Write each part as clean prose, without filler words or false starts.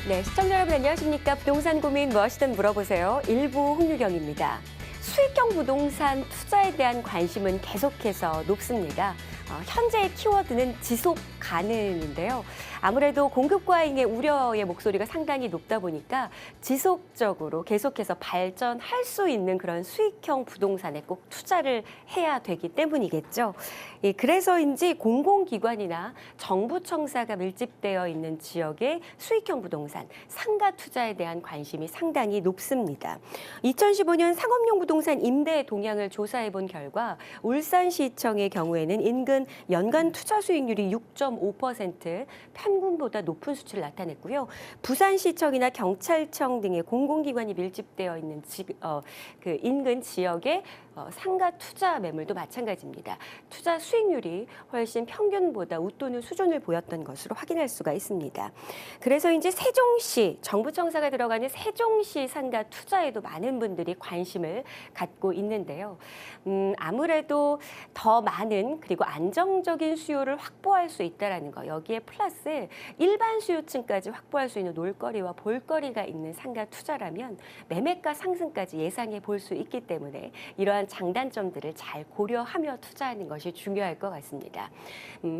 네, 시청자 여러분 안녕하십니까? 부동산 고민 무엇이든 물어보세요. 일부 홍유경입니다. 수익형 부동산 투자에 대한 관심은 계속해서 높습니다. 현재의 키워드는 지속 가능인데요. 아무래도 공급 과잉의 우려의 목소리가 상당히 높다 보니까 지속적으로 계속해서 발전할 수 있는 그런 수익형 부동산에 꼭 투자를 해야 되기 때문이겠죠. 예, 그래서인지 공공기관이나 정부 청사가 밀집되어 있는 지역의 수익형 부동산, 상가 투자에 대한 관심이 상당히 높습니다. 2015년 상업용 부동산 임대 동향을 조사해 본 결과 울산시청의 경우에는 인근 연간 투자 수익률이 6.5% 평균보다 높은 수치를 나타냈고요. 부산시청이나 경찰청 등의 공공기관이 밀집되어 있는 그 인근 지역의 상가 투자 매물도 마찬가지입니다. 투자 수익률이 훨씬 평균보다 웃도는 수준을 보였던 것으로 확인할 수가 있습니다. 그래서 이제 세종시 정부청사가 들어가는 세종시 상가 투자에도 많은 분들이 관심을 갖고 있는데요. 아무래도 더 많은 그리고 안정적인 수요를 확보할 수 있다는 거, 여기에 플러스 일반 수요층까지 확보할 수 있는 놀거리와 볼거리가 있는 상가 투자라면 매매가 상승까지 예상해 볼 수 있기 때문에 이러한 장단점들을 잘 고려하며 투자하는 것이 중요할 것 같습니다.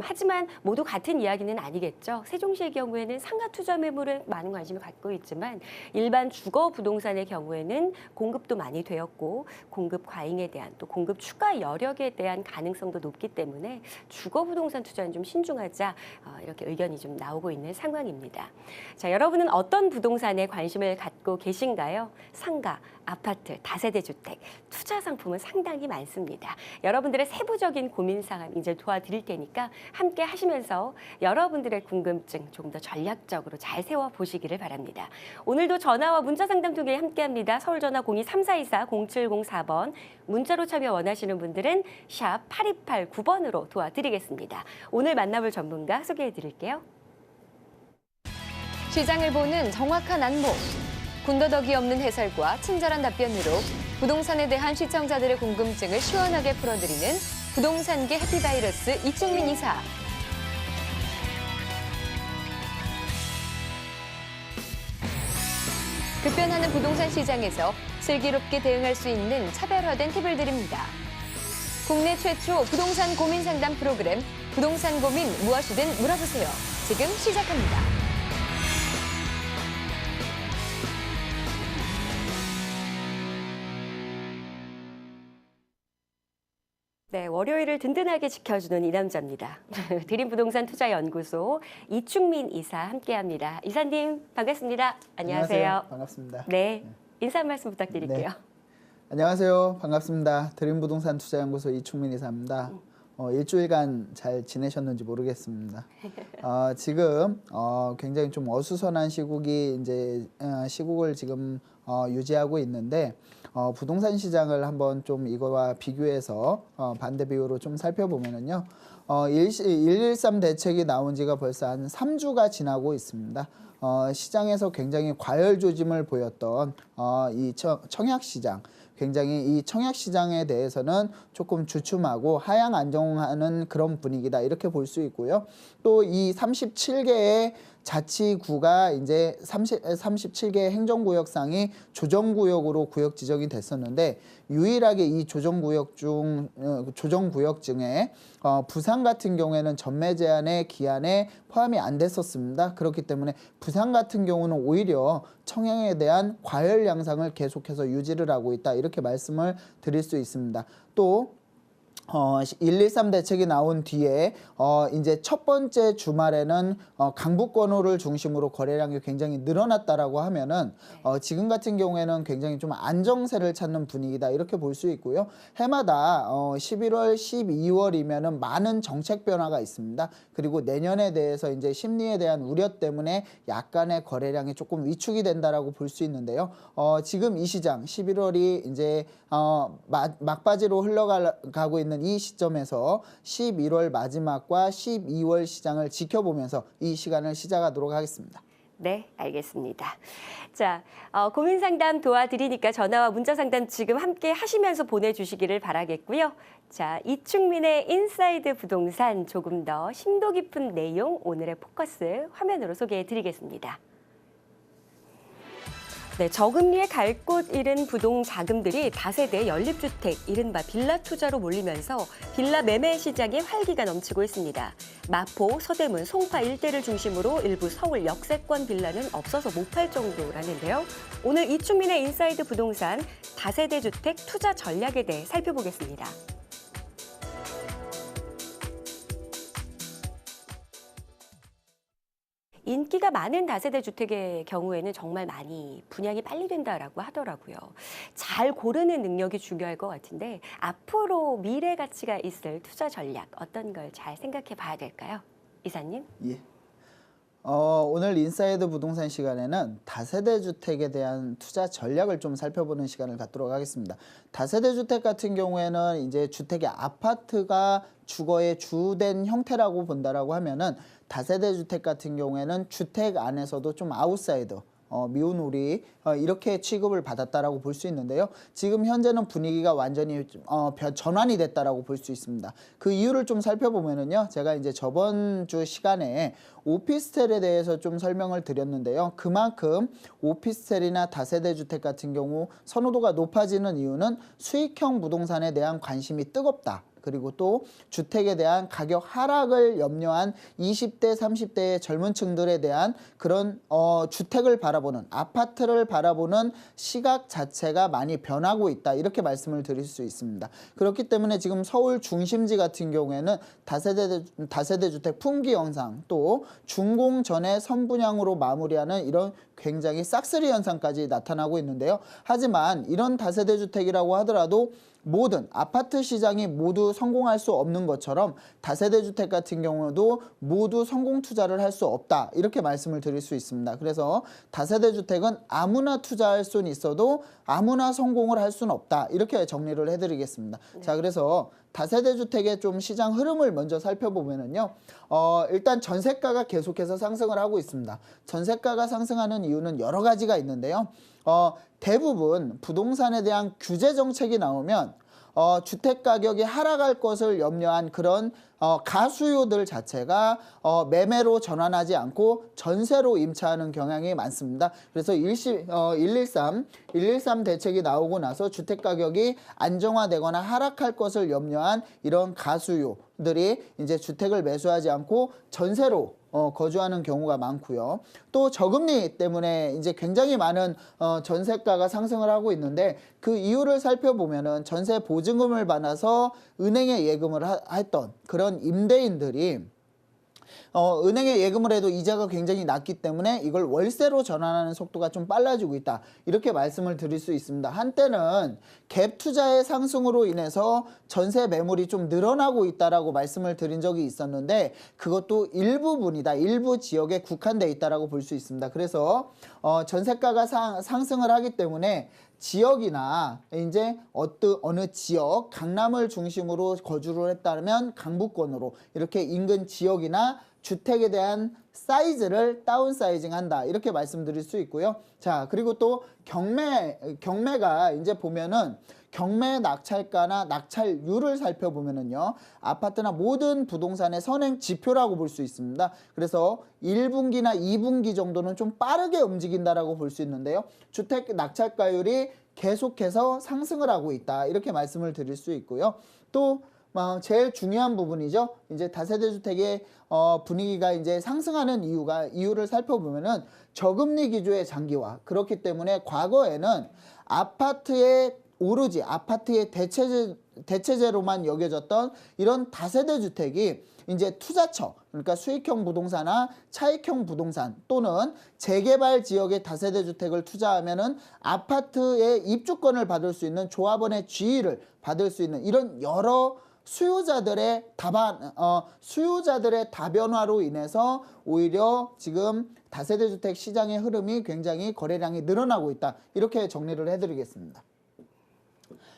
하지만 모두 같은 이야기는 아니겠죠. 세종시의 경우에는 상가 투자 매물은 많은 관심을 갖고 있지만 일반 주거 부동산의 경우에는 공급도 많이 되었고 공급 과잉에 대한 또 공급 추가 여력에 대한 가능성도 높기 때문에 주거 부동산 투자는 좀 신중하자 이렇게 의견이 좀 나오고 있는 상황입니다. 자, 여러분은 어떤 부동산에 관심을 갖고 계신가요? 상가, 아파트, 다세대 주택, 투자 상품은 상당히 많습니다. 여러분들의 세부적인 고민 사항 이제 도와드릴 테니까 함께 하시면서 여러분들의 궁금증 좀 더 전략적으로 잘 세워보시기를 바랍니다. 오늘도 전화와 문자 상담 통해 함께합니다. 서울전화 02-3424-0704번, 문자로 참여 원하시는 분들은 샵 8289번으로 도와드리겠습니다. 오늘 만나볼 전문가 소개해드릴게요. 시장을 보는 정확한 안목, 군더더기 없는 해설과 친절한 답변으로 부동산에 대한 시청자들의 궁금증을 시원하게 풀어드리는 부동산계 해피바이러스 이충민 이사. 급변하는 부동산 시장에서 슬기롭게 대응할 수 있는 차별화된 팁을 드립니다. 국내 최초 부동산 고민 상담 프로그램 부동산 고민 무엇이든 물어보세요. 지금 시작합니다. 네, 월요일을 든든하게 지켜주는 이 남자입니다. 드림부동산투자연구소 이충민 이사 함께합니다. 이사님 반갑습니다. 안녕하세요. 반갑습니다. 네, 인사 한 말씀 부탁드릴게요. 네. 안녕하세요. 반갑습니다. 드림부동산투자연구소 이충민 이사입니다. 일주일간 잘 지내셨는지 모르겠습니다. 지금 굉장히 좀 어수선한 시국이 이제 시국을 지금 유지하고 있는데 부동산 시장을 한번 좀 이거와 비교해서 반대 비율로 좀 살펴보면은요. 113 대책이 나온 지가 벌써 한 3주가 지나고 있습니다. 시장에서 굉장히 과열 조짐을 보였던 이 청약시장, 굉장히 이 청약시장에 대해서는 조금 주춤하고 하향 안정하는 그런 분위기다 이렇게 볼 수 있고요. 또 이 37개의 자치구가 이제 37개 행정구역상이 조정구역으로 구역 지정이 됐었는데 유일하게 이 조정구역 중에 부산 같은 경우에는 전매 제한의 기한에 포함이 안 됐었습니다. 그렇기 때문에 부산 같은 경우는 오히려 청약에 대한 과열 양상을 계속해서 유지를 하고 있다 이렇게 말씀을 드릴 수 있습니다. 또 113 대책이 나온 뒤에 이제 첫 번째 주말에는 강북권호를 중심으로 거래량이 굉장히 늘어났다라고 하면은 지금 같은 경우에는 굉장히 좀 안정세를 찾는 분위기다 이렇게 볼 수 있고요. 해마다 11월, 12월이면은 많은 정책 변화가 있습니다. 그리고 내년에 대해서 이제 심리에 대한 우려 때문에 약간의 거래량이 조금 위축이 된다라고 볼 수 있는데요. 지금 이 시장 11월이 이제 막바지로 흘러가고 있는 이 시점에서 11월 마지막과 12월 시장을 지켜보면서 이 시간을 시작하도록 하겠습니다. 네, 알겠습니다. 자, 고민 상담 도와드리니까 전화와 문자 상담 지금 함께 하시면서 보내주시기를 바라겠고요. 자, 이충민의 인사이드 부동산 조금 더 심도 깊은 내용 오늘의 포커스 화면으로 소개해 드리겠습니다. 네, 저금리에 갈 곳 잃은 부동 자금들이 다세대 연립주택, 이른바 빌라 투자로 몰리면서 빌라 매매 시장에 활기가 넘치고 있습니다. 마포, 서대문, 송파 일대를 중심으로 일부 서울 역세권 빌라는 없어서 못 팔 정도라는데요. 오늘 이충민의 인사이드 부동산 다세대 주택 투자 전략에 대해 살펴보겠습니다. 인기가 많은 다세대 주택의 경우에는 정말 많이 분양이 빨리 된다라고 하더라고요. 잘 고르는 능력이 중요할 것 같은데 앞으로 미래 가치가 있을 투자 전략 어떤 걸 잘 생각해 봐야 될까요? 이사님? 예. 오늘 인사이드 부동산 시간에는 다세대 주택에 대한 투자 전략을 좀 살펴보는 시간을 갖도록 하겠습니다. 다세대 주택 같은 경우에는 이제 주택의 아파트가 주거의 주된 형태라고 본다라고 하면은 다세대 주택 같은 경우에는 주택 안에서도 좀 아웃사이더, 미운 우리 이렇게 취급을 받았다라고 볼 수 있는데요. 지금 현재는 분위기가 완전히 전환이 됐다라고 볼 수 있습니다. 그 이유를 좀 살펴보면은요, 제가 이제 저번 주 시간에 오피스텔에 대해서 좀 설명을 드렸는데요. 그만큼 오피스텔이나 다세대 주택 같은 경우 선호도가 높아지는 이유는 수익형 부동산에 대한 관심이 뜨겁다. 그리고 또 주택에 대한 가격 하락을 염려한 20대, 30대의 젊은 층들에 대한 그런 주택을 바라보는, 아파트를 바라보는 시각 자체가 많이 변하고 있다. 이렇게 말씀을 드릴 수 있습니다. 그렇기 때문에 지금 서울 중심지 같은 경우에는 다세대 주택 품귀 현상, 또 준공 전에 선분양으로 마무리하는 이런 굉장히 싹쓸이 현상까지 나타나고 있는데요. 하지만 이런 다세대 주택이라고 하더라도 모든 아파트 시장이 모두 성공할 수 없는 것처럼 다세대 주택 같은 경우도 모두 성공 투자를 할 수 없다. 이렇게 말씀을 드릴 수 있습니다. 그래서 다세대 주택은 아무나 투자할 수는 있어도 아무나 성공을 할 수는 없다. 이렇게 정리를 해드리겠습니다. 네. 자, 그래서 다세대 주택의 좀 시장 흐름을 먼저 살펴보면은요. 일단 전세가가 계속해서 상승을 하고 있습니다. 전세가가 상승하는 이유는 여러 가지가 있는데요. 대부분 부동산에 대한 규제 정책이 나오면 주택 가격이 하락할 것을 염려한 그런 가수요들 자체가 매매로 전환하지 않고 전세로 임차하는 경향이 많습니다. 그래서 113 대책이 나오고 나서 주택 가격이 안정화되거나 하락할 것을 염려한 이런 가수요들이 이제 주택을 매수하지 않고 전세로 거주하는 경우가 많고요. 또 저금리 때문에 이제 굉장히 많은 전세가가 상승을 하고 있는데 그 이유를 살펴보면은 전세 보증금을 받아서 은행에 예금을 했던 그런 임대인들이 은행에 예금을 해도 이자가 굉장히 낮기 때문에 이걸 월세로 전환하는 속도가 좀 빨라지고 있다. 이렇게 말씀을 드릴 수 있습니다. 한때는 갭 투자의 상승으로 인해서 전세 매물이 좀 늘어나고 있다라고 말씀을 드린 적이 있었는데 그것도 일부분이다. 일부 지역에 국한돼 있다라고 볼 수 있습니다. 그래서 전세가가 상승을 하기 때문에 지역이나 이제 어느 지역, 강남을 중심으로 거주를 했다면 강북권으로 이렇게 인근 지역이나 주택에 대한 사이즈를 다운사이징 한다. 이렇게 말씀드릴 수 있고요. 자, 그리고 또 경매가 이제 보면은 경매 낙찰가나 낙찰률을 살펴보면은요. 아파트나 모든 부동산의 선행 지표라고 볼 수 있습니다. 그래서 1분기나 2분기 정도는 좀 빠르게 움직인다라고 볼 수 있는데요. 주택 낙찰가율이 계속해서 상승을 하고 있다. 이렇게 말씀을 드릴 수 있고요. 또 제일 중요한 부분이죠. 이제 다세대 주택의 분위기가 이제 상승하는 이유를 살펴보면은 저금리 기조의 장기화. 그렇기 때문에 과거에는 오로지 아파트의 대체제로만 여겨졌던 이런 다세대 주택이 이제 투자처, 그러니까 수익형 부동산이나 차익형 부동산 또는 재개발 지역의 다세대 주택을 투자하면은 아파트의 입주권을 받을 수 있는 조합원의 지위를 받을 수 있는 이런 여러 수요자들의 다변화로 인해서 오히려 지금 다세대 주택 시장의 흐름이 굉장히 거래량이 늘어나고 있다. 이렇게 정리를 해드리겠습니다.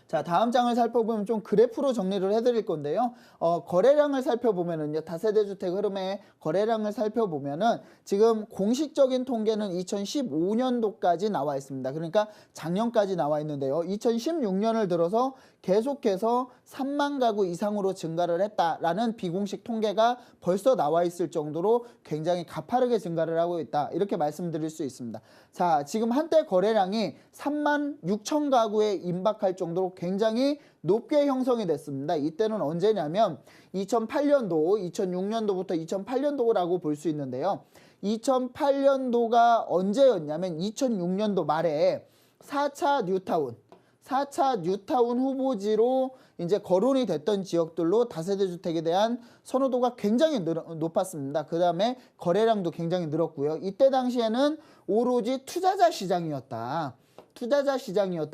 자, 다음 장을 살펴보면 좀 그래프로 정리를 해드릴 건데요. 거래량을 살펴보면은요, 다세대 주택 흐름의 거래량을 살펴보면은 지금 공식적인 통계는 2015년도까지 나와 있습니다. 그러니까 작년까지 나와 있는데요. 2016년을 들어서 계속해서 3만 가구 이상으로 증가를 했다라는 비공식 통계가 벌써 나와 있을 정도로 굉장히 가파르게 증가를 하고 있다. 이렇게 말씀드릴 수 있습니다. 자, 지금 한때 거래량이 3만 6천 가구에 임박할 정도로 굉장히 높게 형성이 됐습니다. 이때는 언제냐면 2008년도, 2006년도부터 2008년도라고 볼 수 있는데요. 2008년도가 언제였냐면 2006년도 말에 4차 뉴타운 후보지로 이제 거론이 됐던 지역들로 다세대 주택에 대한 선호도가 굉장히 높았습니다. 그 다음에 거래량도 굉장히 늘었고요. 이때 당시에는 오로지 투자자 시장이었다.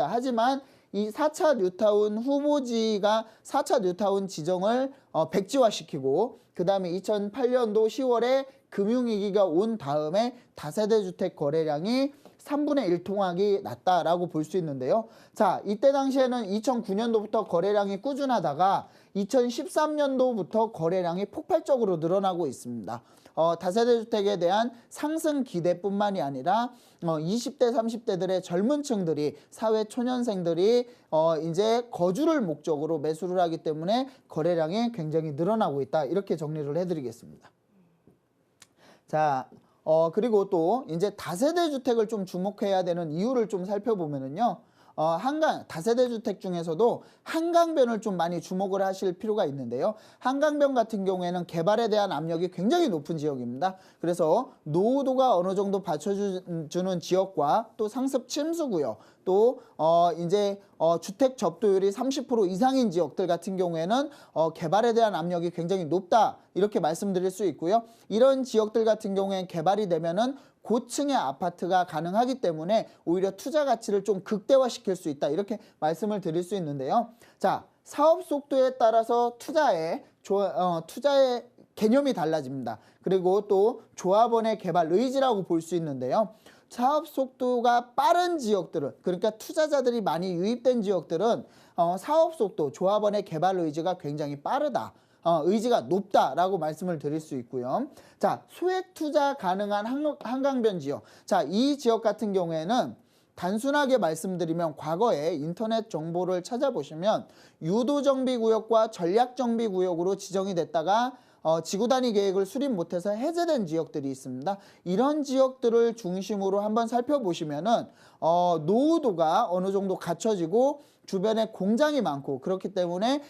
하지만 이 4차 뉴타운 후보지가 4차 뉴타운 지정을 백지화시키고 그 다음에 2008년도 10월에 금융위기가 온 다음에 다세대 주택 거래량이 3분의 1 통하기 났다라고 볼 수 있는데요. 자, 이때 당시에는 2009년도부터 거래량이 꾸준하다가 2013년도부터 거래량이 폭발적으로 늘어나고 있습니다. 다세대 주택에 대한 상승 기대뿐만이 아니라 20대, 30대들의 젊은 층들이 사회 초년생들이 이제 거주를 목적으로 매수를 하기 때문에 거래량이 굉장히 늘어나고 있다. 이렇게 정리를 해드리겠습니다. 자, 그리고 또 이제 다세대 주택을 좀 주목해야 되는 이유를 좀 살펴보면은요. 다세대 주택 중에서도 한강변을 좀 많이 주목을 하실 필요가 있는데요. 한강변 같은 경우에는 개발에 대한 압력이 굉장히 높은 지역입니다. 그래서 노후도가 어느 정도 받쳐주는 지역과 또 상습 침수구역, 또 이제 주택 접도율이 30% 이상인 지역들 같은 경우에는 개발에 대한 압력이 굉장히 높다, 이렇게 말씀드릴 수 있고요. 이런 지역들 같은 경우에는 개발이 되면은 고층의 아파트가 가능하기 때문에 오히려 투자 가치를 좀 극대화시킬 수 있다, 이렇게 말씀을 드릴 수 있는데요. 자, 사업 속도에 따라서 투자의 개념이 달라집니다. 그리고 또 조합원의 개발 의지라고 볼 수 있는데요. 사업 속도가 빠른 지역들은, 그러니까 투자자들이 많이 유입된 지역들은 사업 속도, 조합원의 개발 의지가 굉장히 빠르다, 의지가 높다라고 말씀을 드릴 수 있고요. 자, 소액 투자 가능한 한강변 지역. 자, 이 지역 같은 경우에는 단순하게 말씀드리면 과거에 인터넷 정보를 찾아보시면 유도정비구역과 전략정비구역으로 지정이 됐다가 지구단위 계획을 수립 못해서 해제된 지역들이 있습니다. 이런 지역들을 중심으로 한번 살펴보시면은 노후도가 어느 정도 갖춰지고 주변에 공장이 많고 그렇기 때문에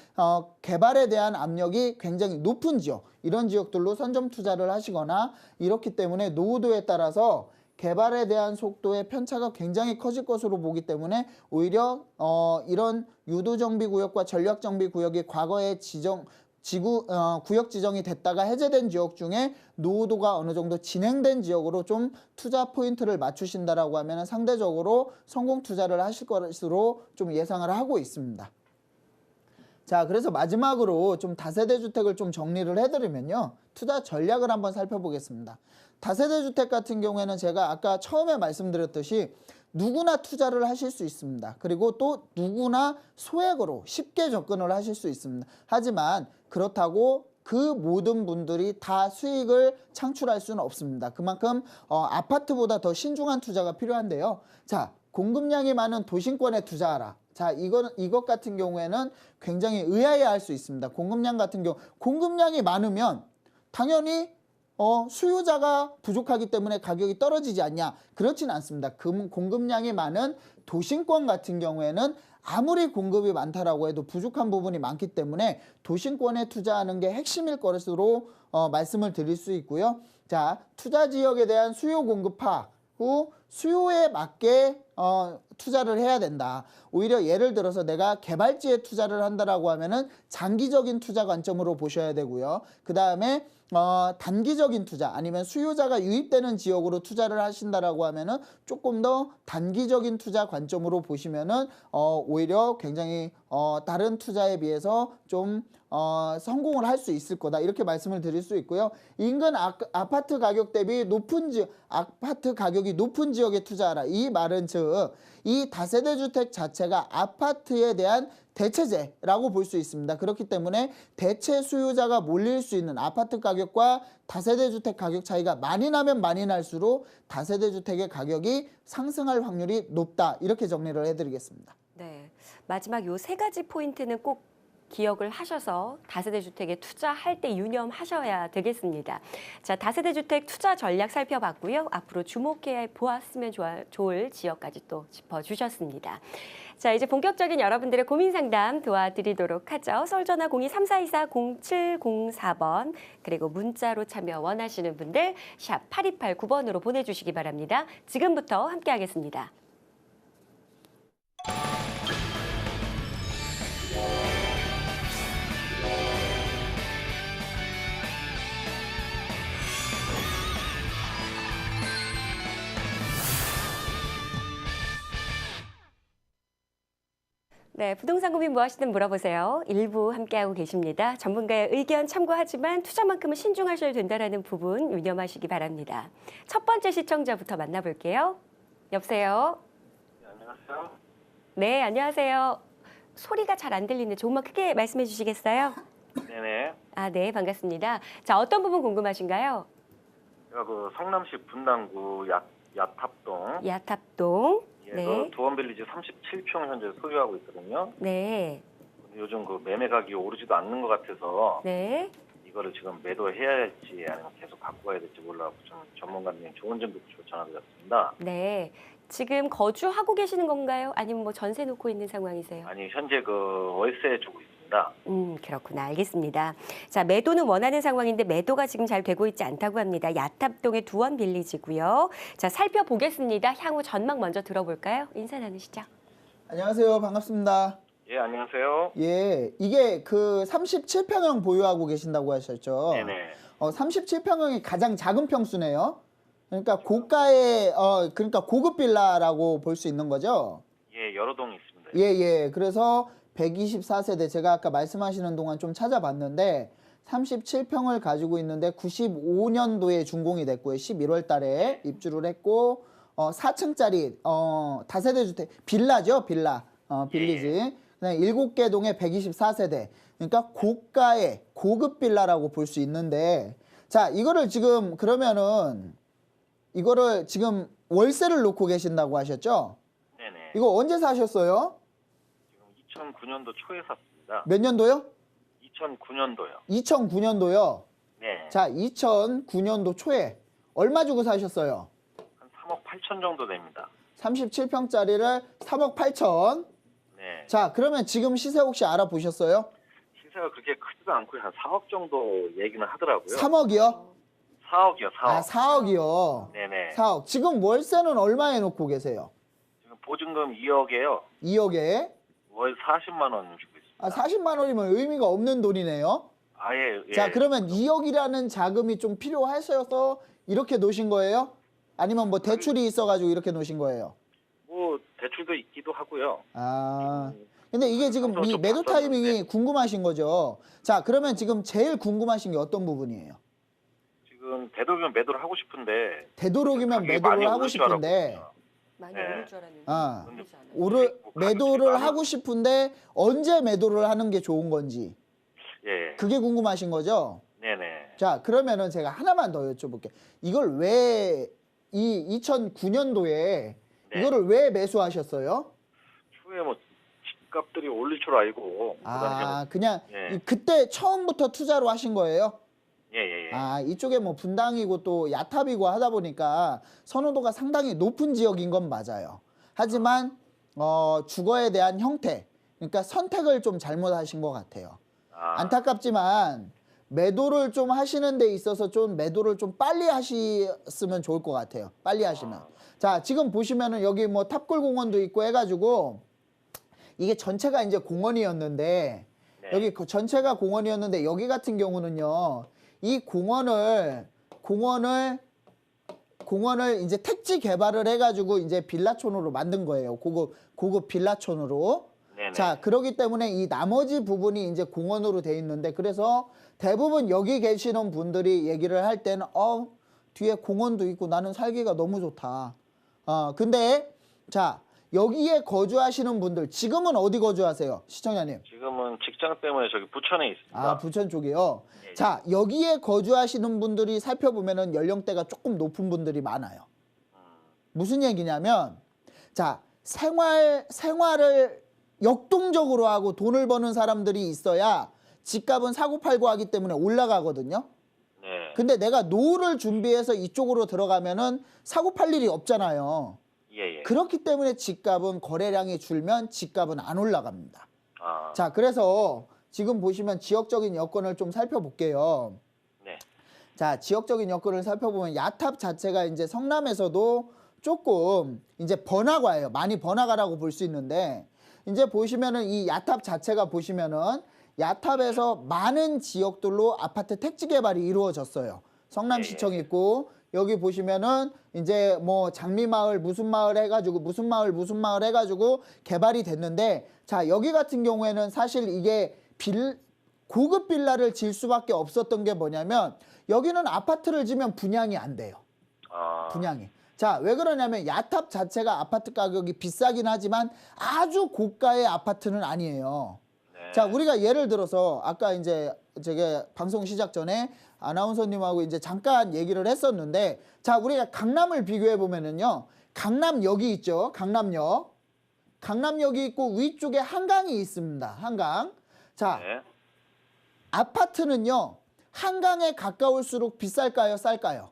개발에 대한 압력이 굉장히 높은 지역, 이런 지역들로 선점 투자를 하시거나, 이렇기 때문에 노후도에 따라서 개발에 대한 속도의 편차가 굉장히 커질 것으로 보기 때문에 오히려 이런 유도정비구역과 전략정비구역이 과거에 구역 지정이 됐다가 해제된 지역 중에 노후도가 어느 정도 진행된 지역으로 좀 투자 포인트를 맞추신다라고 하면 상대적으로 성공 투자를 하실 것으로 좀 예상을 하고 있습니다. 자, 그래서 마지막으로 좀 다세대 주택을 좀 정리를 해드리면요. 투자 전략을 한번 살펴보겠습니다. 다세대 주택 같은 경우에는 제가 아까 처음에 말씀드렸듯이 누구나 투자를 하실 수 있습니다. 그리고 또 누구나 소액으로 쉽게 접근을 하실 수 있습니다. 하지만 그렇다고 그 모든 분들이 다 수익을 창출할 수는 없습니다. 그만큼 아파트보다 더 신중한 투자가 필요한데요. 자, 공급량이 많은 도심권에 투자하라. 자, 이것 같은 경우에는 굉장히 의아해할 수 있습니다. 공급량이 많으면 당연히 수요자가 부족하기 때문에 가격이 떨어지지 않냐? 그렇지는 않습니다. 공급량이 많은 도심권 같은 경우에는 아무리 공급이 많다라고 해도 부족한 부분이 많기 때문에 도심권에 투자하는 게 핵심일 것으로 말씀을 드릴 수 있고요. 자, 투자 지역에 대한 수요 공급 파악 후 수요에 맞게 투자를 해야 된다. 오히려 예를 들어서 내가 개발지에 투자를 한다라고 하면은 장기적인 투자 관점으로 보셔야 되고요. 그 다음에 단기적인 투자 아니면 수요자가 유입되는 지역으로 투자를 하신다라고 하면은 조금 더 단기적인 투자 관점으로 보시면은 오히려 굉장히 다른 투자에 비해서 좀 성공을 할 수 있을 거다 이렇게 말씀을 드릴 수 있고요. 인근 아파트 가격 대비 아파트 가격이 높은 지역에 투자하라. 이 말은 즉 이 다세대 주택 자체가 아파트에 대한 대체제라고 볼 수 있습니다. 그렇기 때문에 대체 수요자가 몰릴 수 있는 아파트 가격과 다세대 주택 가격 차이가 많이 나면 많이 날수록 다세대 주택의 가격이 상승할 확률이 높다. 이렇게 정리를 해드리겠습니다. 네, 마지막 요 세 가지 포인트는 꼭 기억을 하셔서 다세대 주택에 투자할 때 유념하셔야 되겠습니다. 자, 다세대 주택 투자 전략 살펴봤고요. 앞으로 주목해 보았으면 좋을 지역까지 또 짚어주셨습니다. 자, 이제 본격적인 여러분들의 고민 상담 도와드리도록 하죠. 서울전화 02-3424-0704번 그리고 문자로 참여 원하시는 분들 샵 8289번으로 보내주시기 바랍니다. 지금부터 함께하겠습니다. 네, 부동산 고민 무엇이든 물어보세요. 일부 함께하고 계십니다. 전문가의 의견 참고하지만 투자만큼은 신중하셔야 된다는 부분 유념하시기 바랍니다. 첫 번째 시청자부터 만나볼게요. 여보세요? 네, 안녕하세요. 네, 안녕하세요. 소리가 잘 안 들리는데 조금만 크게 말씀해 주시겠어요? 네네. 아, 네, 반갑습니다. 자, 어떤 부분 궁금하신가요? 제가 그 성남시 분당구 야탑동 야탑동. 예, 네. 그 두원빌리지 37평 현재 소유하고 있거든요. 네, 요즘 그 매매 가격이 오르지도 않는 것 같아서 네. 이거를 지금 매도해야 할지 아니면 계속 갖고 가야 될지 몰라서 좀 전문가님 좋은 점 듣고 전화드렸습니다. 네. 지금 거주하고 계시는 건가요? 아니면 뭐 전세 놓고 있는 상황이세요? 아니 현재 그 월세 주고 있습니다. 그렇구나. 알겠습니다. 자, 매도는 원하는 상황인데 매도가 지금 잘 되고 있지 않다고 합니다. 야탑동의 두원 빌리지고요. 자, 살펴보겠습니다. 향후 전망 먼저 들어볼까요? 인사 나누시죠. 안녕하세요. 반갑습니다. 예, 안녕하세요. 예, 이게 그 37평형 보유하고 계신다고 하셨죠? 네네. 37평형이 가장 작은 평수네요. 그러니까 고가의 그러니까 고급 빌라라고 볼 수 있는 거죠. 예, 여러 동이 있습니다. 예. 그래서 124세대 제가 아까 말씀하시는 동안 좀 찾아봤는데 37평을 가지고 있는데 95년도에 준공이 됐고요. 11월 달에 입주를 했고 4층짜리 다세대 주택 빌라죠. 빌라. 빌리지. 그다음에 7개 동에 124세대. 그러니까 고가의 고급 빌라라고 볼 수 있는데 자, 이거를 지금 그러면은 이거를 지금 월세를 놓고 계신다고 하셨죠? 네네. 이거 언제 사셨어요? 지금 2009년도 초에 샀습니다. 몇 년도요? 2009년도요. 2009년도요. 네. 자, 2009년도 초에 얼마 주고 사셨어요? 한 3억 8천 정도 됩니다. 37평짜리를 3억 8천. 네. 자, 그러면 지금 시세 혹시 알아보셨어요? 시세가 그렇게 크지도 않고 한 4억 정도 얘기는 하더라고요. 3억이요? 4억이요, 4억. 아, 4억이요. 네네. 4억. 지금 월세는 얼마에 놓고 계세요? 지금 보증금 2억에요. 2억에. 월 40만 원 주고 있습니다. 아, 40만 원이면 의미가 없는 돈이네요. 아예. 예. 자, 그러면 2억이라는 자금이 좀 필요하셔서 이렇게 놓으신 거예요? 아니면 뭐 대출이 있어가지고 이렇게 놓으신 거예요? 뭐 대출도 있기도 하고요. 아, 근데 이게 지금 좀 이 매도 봤었는데. 타이밍이 궁금하신 거죠? 자, 그러면 지금 제일 궁금하신 게 어떤 부분이에요? 지금 되도록이면 매도를 하고 싶은데 되도록이면 가격이 많이 매도를 하고 오를 줄 싶은데 알았거든요. 많이 네. 오를 줄 알았는데. 아, 오르지 않아요. 뭐 매도를 가격이 하고 싶은데 언제 매도를 하는 게 좋은 건지 예. 그게 궁금하신 거죠? 네네. 자, 그러면은 제가 하나만 더 여쭤볼게요. 이걸 왜 이 2009년도에 네. 이거를 왜 매수하셨어요? 추후에 뭐 집값들이 올릴 줄 알고. 아, 그냥 예. 그때 처음부터 투자로 하신 거예요? 예. 아, 이쪽에 뭐 분당이고 또 야탑이고 하다 보니까 선호도가 상당히 높은 지역인 건 맞아요. 하지만 주거에 대한 형태, 그러니까 선택을 좀 잘못하신 것 같아요. 아, 안타깝지만 매도를 좀 하시는 데 있어서 좀 매도를 좀 빨리 하셨으면 좋을 것 같아요. 빨리 하시면. 자, 지금 보시면은 여기 뭐 탑골공원도 있고 해가지고 이게 전체가 이제 공원이었는데 네. 여기 전체가 공원이었는데 여기 같은 경우는요. 이 공원을 이제 택지 개발을 해가지고 이제 빌라촌으로 만든 거예요. 고급 빌라촌으로. 네네. 자, 그러기 때문에 이 나머지 부분이 이제 공원으로 돼 있는데, 그래서 대부분 여기 계시는 분들이 얘기를 할 때는 뒤에 공원도 있고 나는 살기가 너무 좋다. 근데 자, 여기에 거주하시는 분들 지금은 어디 거주하세요, 시청자님? 지금은 직장 때문에 저기 부천에 있습니다. 부천 쪽이요. 예. 자, 여기에 거주하시는 분들이 살펴보면은 연령대가 조금 높은 분들이 많아요. 무슨 얘기냐면, 자, 생활을 역동적으로 하고 돈을 버는 사람들이 있어야 집값은 사고팔고 하기 때문에 올라가거든요. 네. 근데 내가 노후를 준비해서 이쪽으로 들어가면은 사고팔 일이 없잖아요. 예. 그렇기 때문에 집값은 거래량이 줄면 집값은 안 올라갑니다. 아, 자, 그래서 지금 보시면 지역적인 여건을 좀 살펴볼게요. 네. 자, 지역적인 여건을 살펴보면 야탑 자체가 이제 성남에서도 조금 이제 번화가예요. 많이 번화가라고 볼 수 있는데, 이제 보시면은 이 야탑 자체가 보시면은 야탑에서 많은 지역들로 아파트 택지 개발이 이루어졌어요. 성남시청 있고, 여기 보시면은 이제 뭐 장미마을 무슨 마을 해가지고 무슨 마을 해가지고 개발이 됐는데, 자, 여기 같은 경우에는 사실 이게 고급 빌라를 질 수밖에 없었던 게 뭐냐면, 여기는 아파트를 지면 분양이 안 돼요. 분양이. 자, 왜 그러냐면 야탑 자체가 아파트 가격이 비싸긴 하지만 아주 고가의 아파트는 아니에요. 네. 자, 우리가 예를 들어서 아까 이제 제가 방송 시작 전에 아나운서님하고 이제 잠깐 얘기를 했었는데, 자, 우리가 강남을 비교해 보면은요, 강남역이 있죠. 강남역이 있고 위쪽에 한강이 있습니다. 한강. 자, 네. 아파트는요, 한강에 가까울수록 비쌀까요, 쌀까요?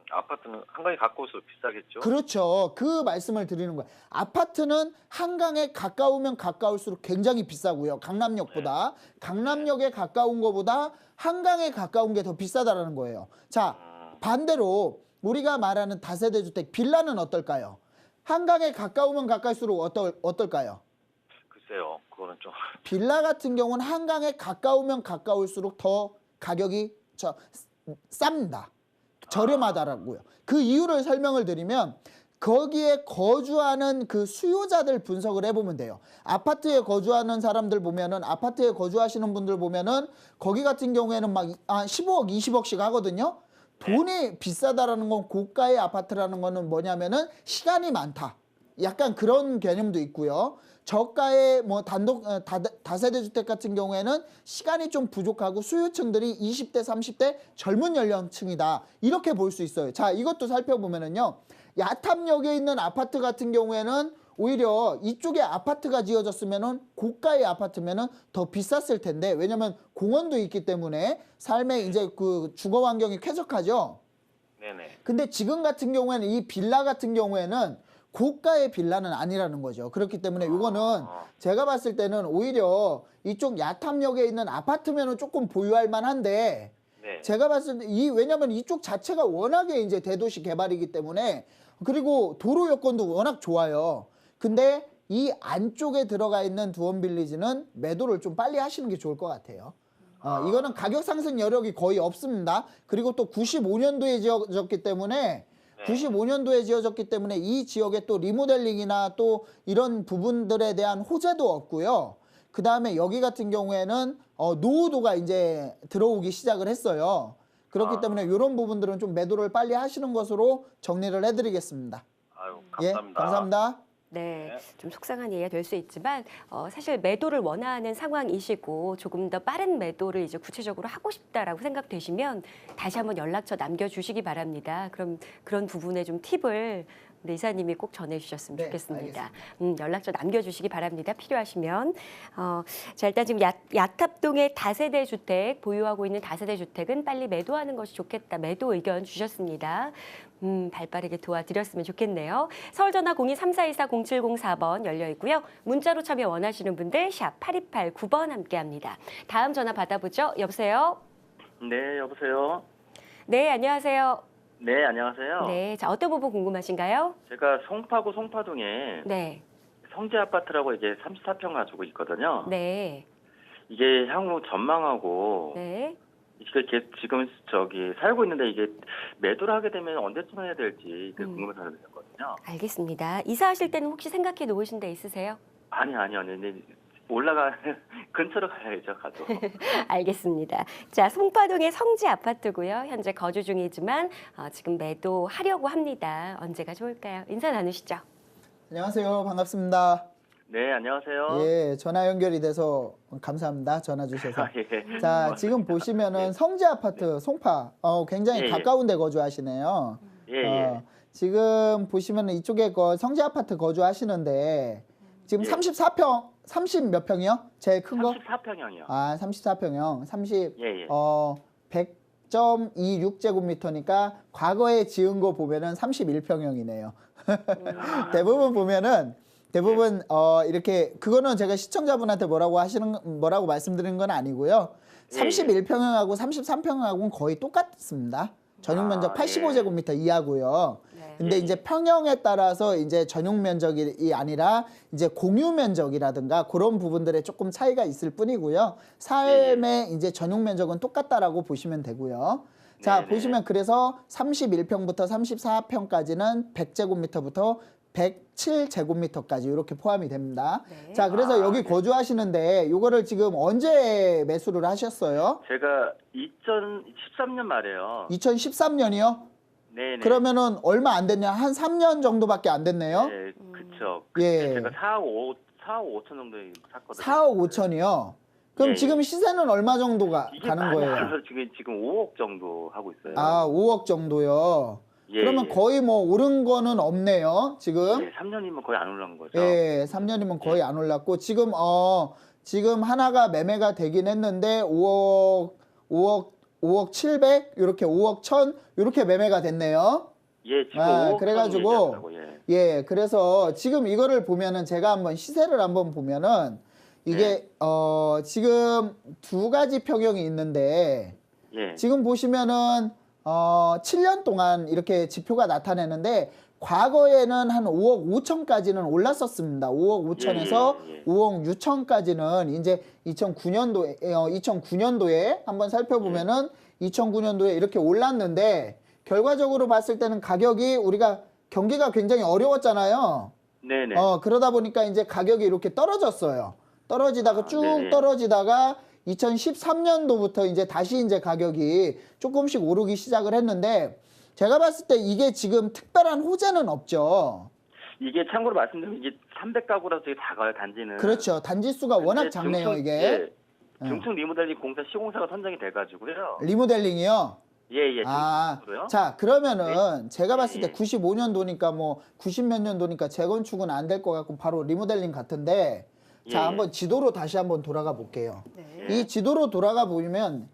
아파트는 한강에 가까울수록 비싸겠죠? 그렇죠. 그 말씀을 드리는 거예요. 아파트는 한강에 가까우면 가까울수록 굉장히 비싸고요. 강남역보다. 강남역에 가까운 것보다 한강에 가까운 게 더 비싸다라는 거예요. 자, 반대로 우리가 말하는 다세대 주택 빌라는 어떨까요? 한강에 가까우면 가까울수록 어떨까요? 글쎄요. 그거는 좀 빌라 같은 경우는 한강에 가까우면 가까울수록 더 가격이 쌉니다. 저렴하다라고요. 그 이유를 설명을 드리면, 거기에 거주하는 그 수요자들 분석을 해보면 돼요. 아파트에 거주하는 사람들 보면은, 아파트에 거주하시는 분들 보면은 거기 같은 경우에는 막 15억, 20억씩 하거든요. 돈이 비싸다라는 건, 고가의 아파트라는 거는 뭐냐면은 시간이 많다. 약간 그런 개념도 있고요. 저가의 뭐 다세대 주택 같은 경우에는 시간이 좀 부족하고 수요층들이 20대, 30대 젊은 연령층이다. 이렇게 볼 수 있어요. 자, 이것도 살펴보면은요, 야탑역에 있는 아파트 같은 경우에는 오히려 이쪽에 아파트가 지어졌으면은, 고가의 아파트면은 더 비쌌을 텐데, 왜냐면 공원도 있기 때문에 삶의 이제 그 주거 환경이 쾌적하죠. 네네. 근데 지금 같은 경우에는 이 빌라 같은 경우에는 고가의 빌라는 아니라는 거죠. 그렇기 때문에 이거는 제가 봤을 때는 오히려 이쪽 야탑역에 있는 아파트면은 조금 보유할 만한데, 네. 제가 봤을 때 왜냐면 이쪽 자체가 워낙에 이제 대도시 개발이기 때문에, 그리고 도로 여건도 워낙 좋아요. 근데 이 안쪽에 들어가 있는 두원빌리지는 매도를 좀 빨리 하시는 게 좋을 것 같아요. 이거는 가격 상승 여력이 거의 없습니다. 그리고 또 95년도에 지어졌기 때문에, 95년도에 지어졌기 때문에 이 지역에 또 리모델링이나 또 이런 부분들에 대한 호재도 없고요. 그 다음에 여기 같은 경우에는 노후도가 이제 들어오기 시작을 했어요. 그렇기 때문에 이런 부분들은 좀 매도를 빨리 하시는 것으로 정리를 해드리겠습니다. 아유, 예, 감사합니다. 감사합니다. 네, 좀 속상한 얘기가 될 수 있지만 사실 매도를 원하는 상황이시고 조금 더 빠른 매도를 이제 구체적으로 하고 싶다라고 생각되시면 다시 한번 연락처 남겨주시기 바랍니다. 그럼 그런 부분에 좀 팁을 우리 이사님이 꼭 전해주셨으면 네, 좋겠습니다. 연락처 남겨주시기 바랍니다. 필요하시면. 자, 일단 지금 야탑동의 다세대 주택 보유하고 있는 다세대 주택은 빨리 매도하는 것이 좋겠다. 매도 의견 주셨습니다. 발빠르게 도와드렸으면 좋겠네요. 서울전화 02-3424-0704번 열려 있고요. 문자로 참여 원하시는 분들 샵 8289번 함께합니다. 다음 전화 받아보죠. 여보세요? 네, 여보세요. 네, 안녕하세요. 네, 안녕하세요. 네, 자, 어떤 부분 궁금하신가요? 제가 송파구 송파동에 네, 성재 아파트라고 이제 34평 가지고 있거든요. 네, 이게 향후 전망하고 네. 지금 살고 있는데 이게 매도를 하게 되면 언제쯤 해야 될지 궁금해서 드렸거든요. 알겠습니다. 이사하실 때는 혹시 생각해 놓으신 데 있으세요? 아니요. 근데 근처로 가야죠, 가도. 알겠습니다. 자, 송파동의 성지 아파트고요. 현재 거주 중이지만 지금 매도하려고 합니다. 언제가 좋을까요? 인사 나누시죠. 안녕하세요. 반갑습니다. 네, 안녕하세요. 예, 전화 연결이 돼서 감사합니다. 전화 주셔서. 예. 자, 지금 보시면은 성지 아파트 송파 굉장히 예. 가까운 데 거주하시네요. 예. 지금 보시면은 이쪽에 성지 아파트 거주하시는데 지금 예. 34평, 30 몇 평이요? 제일 큰 거? 34평형이요. 아, 34평형. 30 예. 100.26제곱미터니까 과거에 지은 거 보면은 31평형이네요. 대부분 이렇게 그거는 제가 시청자분한테 뭐라고 말씀드리는 건 아니고요. 31평형하고 33평형하고는 거의 똑같습니다. 전용 면적 85제곱미터 이하고요. 근데 이제 평형에 따라서 이제 전용 면적이 아니라 이제 공유 면적이라든가 그런 부분들에 조금 차이가 있을 뿐이고요. 삶의 이제 전용 면적은 똑같다라고 보시면 되고요. 자, 보시면 그래서 31평부터 34평까지는 100제곱미터부터 107제곱미터까지 이렇게 포함이 됩니다. 네. 자, 그래서 여기 거주하시는데 요거를 지금 언제 매수를 하셨어요? 제가 2013년 말에요. 2013년이요? 네네. 그러면은 얼마 안 됐냐? 한 3년 정도밖에 안 됐네요. 네, 그쵸. 예. 제가 4억 5천 정도 샀거든요. 4억 5천이요? 그럼 예. 지금 시세는 얼마 정도가 이게 가는 많이 거예요? 안 올라서 지금 5억 정도 하고 있어요. 아, 5억 정도요? 예, 그러면 예. 거의 뭐 오른 거는 없네요, 지금? 예, 3년이면 거의 안 올라온 거죠. 예, 3년이면 거의 안 올랐고, 지금 하나가 매매가 되긴 했는데, 5억 700? 이렇게 5억 1000? 이렇게 매매가 됐네요. 예, 지금 아, 5억 그래가지고, 얘기하더라고요. 예. 예, 그래서 지금 이거를 보면은 제가 한번 시세를 한번 보면은, 이게, 지금 두 가지 평형이 있는데, 예. 지금 보시면은 7년 동안 이렇게 지표가 나타내는데 과거에는 한 5억 5천까지는 올랐었습니다. 5억 5천에서 예. 5억 6천까지는 이제 2009년도에 한번 살펴보면은 2009년도에 이렇게 올랐는데 결과적으로 봤을 때는 가격이 우리가 경기가 굉장히 어려웠잖아요. 네네. 그러다 보니까 이제 가격이 이렇게 떨어졌어요. 떨어지다가 쭉 네네. 떨어지다가 2013년도부터 이제 다시 이제 가격이 조금씩 오르기 시작을 했는데 제가 봤을 때 이게 지금 특별한 호재는 없죠. 이게 참고로 말씀드리면 이게 300가구라서 되게 작아요, 단지는. 그렇죠. 단지 수가 워낙 근데 작네요, 중층, 이게. 예, 중층 리모델링 공사 시공사가 선정이 돼가지고요. 리모델링이요. 예. 아, 중층으로요. 자, 그러면은 제가 봤을 때 예. 95년도니까 뭐 90몇 년도니까 재건축은 안 될 것 같고 바로 리모델링 같은데 자, 예. 한번 지도로 다시 한번 돌아가 볼게요. 네. 이 지도로 돌아가 보면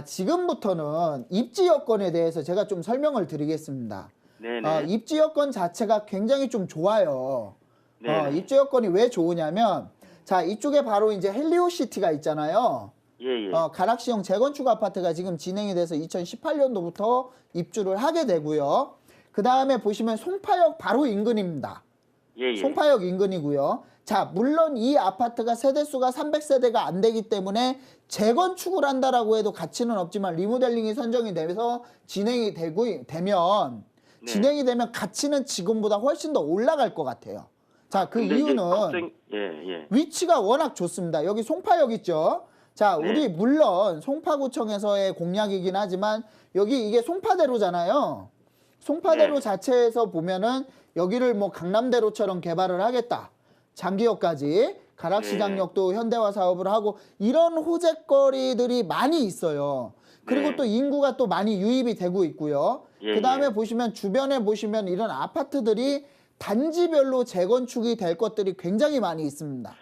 지금부터는 입지 여건에 대해서 제가 좀 설명을 드리겠습니다. 네네. 입지 여건 자체가 굉장히 좀 좋아요. 네네. 입지 여건이 왜 좋으냐면 자, 이쪽에 바로 이제 헬리오시티가 있잖아요. 예. 가락시형 재건축 아파트가 지금 진행이 돼서 2018년도부터 입주를 하게 되고요. 그 다음에 보시면 송파역 바로 인근입니다. 예. 송파역 인근이고요. 자, 물론 이 아파트가 세대수가 300세대가 안 되기 때문에 재건축을 한다라고 해도 가치는 없지만 리모델링이 선정이 되면서 진행이 되면 가치는 지금보다 훨씬 더 올라갈 것 같아요. 자, 그 근데 이제 이유는 예. 위치가 워낙 좋습니다. 여기 송파역 있죠? 자, 네. 우리 물론 송파구청에서의 공약이긴 하지만 여기 이게 송파대로잖아요. 송파대로 네. 자체에서 보면은 여기를 뭐 강남대로처럼 개발을 하겠다. 장기역까지 가락시장역도 현대화 사업을 하고 이런 호재거리들이 많이 있어요. 그리고 네. 또 인구가 또 많이 유입이 되고 있고요. 예, 그 다음에 예. 보시면 주변에 보시면 이런 아파트들이 단지별로 재건축이 될 것들이 굉장히 많이 있습니다.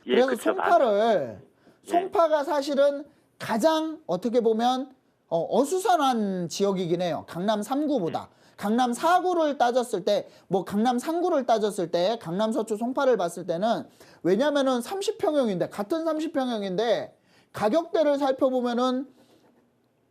예, 그래서 그쵸. 송파가 사실은 가장 어떻게 보면 어수선한 지역이긴 해요. 강남 3구보다. 강남 4구를 따졌을 때, 뭐 강남 3구를 따졌을 때, 강남 서초 송파를 봤을 때는 왜냐면은 30평형인데, 같은 30평형인데, 가격대를 살펴보면은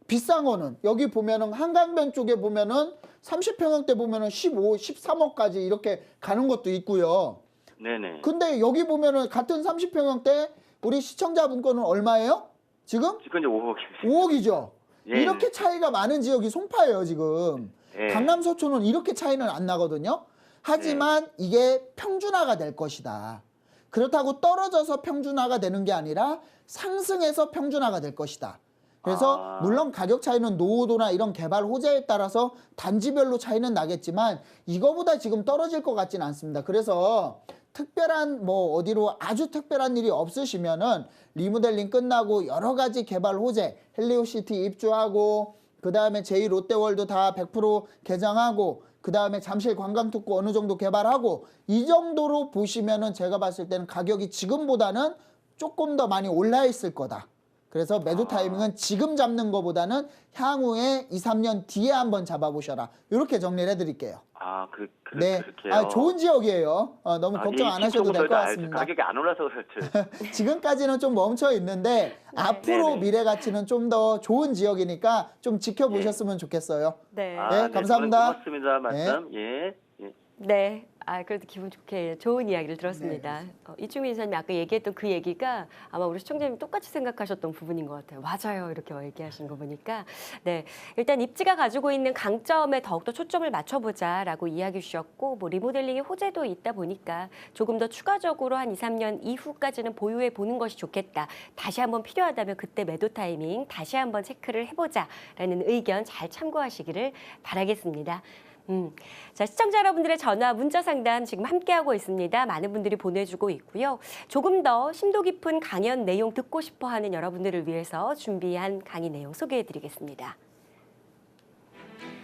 비싼 거는, 여기 보면은 한강변 쪽에 보면은 30평형대 보면은 15, 13억까지 이렇게 가는 것도 있고요. 네네. 근데 여기 보면은 같은 30평형대 우리 시청자분 거는 얼마예요? 지금? 지금 이제 5억. 5억이죠. 예. 이렇게 차이가 많은 지역이 송파예요, 지금. 예. 강남 서초는 이렇게 차이는 안 나거든요. 하지만 이게 평준화가 될 것이다. 그렇다고 떨어져서 평준화가 되는 게 아니라 상승해서 평준화가 될 것이다. 그래서 물론 가격 차이는 노후도나 이런 개발 호재에 따라서 단지별로 차이는 나겠지만 이거보다 지금 떨어질 것 같지는 않습니다. 그래서 특별한 뭐 어디로 아주 특별한 일이 없으시면은 리모델링 끝나고 여러 가지 개발 호재, 헬리오시티 입주하고 그다음에 제2롯데월드 다 100% 개장하고 그다음에 잠실 관광특구 어느 정도 개발하고 이 정도로 보시면은 제가 봤을 때는 가격이 지금보다는 조금 더 많이 올라 있을 거다. 그래서 매도 타이밍은 지금 잡는 것보다는 향후에 2, 3년 뒤에 한번 잡아보셔라. 이렇게 정리를 해드릴게요. 네, 그렇게요. 좋은 지역이에요. 너무 걱정 안 하셔도 될 것 같습니다. 가격이 안 올라서 그렇죠. 지금까지는 좀 멈춰 있는데 앞으로 네네. 미래 가치는 좀 더 좋은 지역이니까 좀 지켜보셨으면 좋겠어요. 네. 네, 감사합니다. 고맙습니다. 말씀. 예. 네. 그래도 기분 좋게 좋은 이야기를 들었습니다. 이충민 이사님이 아까 얘기했던 그 얘기가 아마 우리 시청자님 똑같이 생각하셨던 부분인 것 같아요. 맞아요. 이렇게 얘기하신 거 보니까. 네. 일단 입지가 가지고 있는 강점에 더욱더 초점을 맞춰보자라고 이야기 주셨고, 뭐 리모델링의 호재도 있다 보니까 조금 더 추가적으로 한 2, 3년 이후까지는 보유해 보는 것이 좋겠다. 다시 한번 필요하다면 그때 매도 타이밍 다시 한번 체크를 해보자라는 의견 잘 참고하시기를 바라겠습니다. 자, 시청자 여러분들의 전화, 문자 상담 지금 함께하고 있습니다. 많은 분들이 보내주고 있고요. 조금 더 심도 깊은 강연 내용 듣고 싶어 하는 여러분들을 위해서 준비한 강의 내용 소개해드리겠습니다.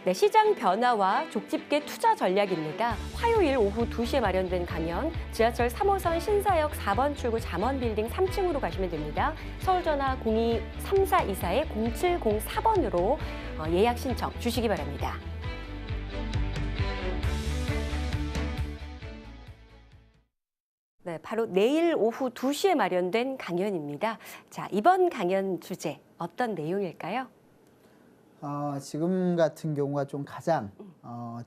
네, 시장 변화와 족집게 투자 전략입니다. 화요일 오후 2시에 마련된 강연, 지하철 3호선 신사역 4번 출구 잠원빌딩 3층으로 가시면 됩니다. 서울전화 023424-0704번으로 예약 신청 주시기 바랍니다. 네, 바로 내일 오후 2시에 마련된 강연입니다. 자, 이번 강연 주제 어떤 내용일까요? 지금 같은 경우가 좀 가장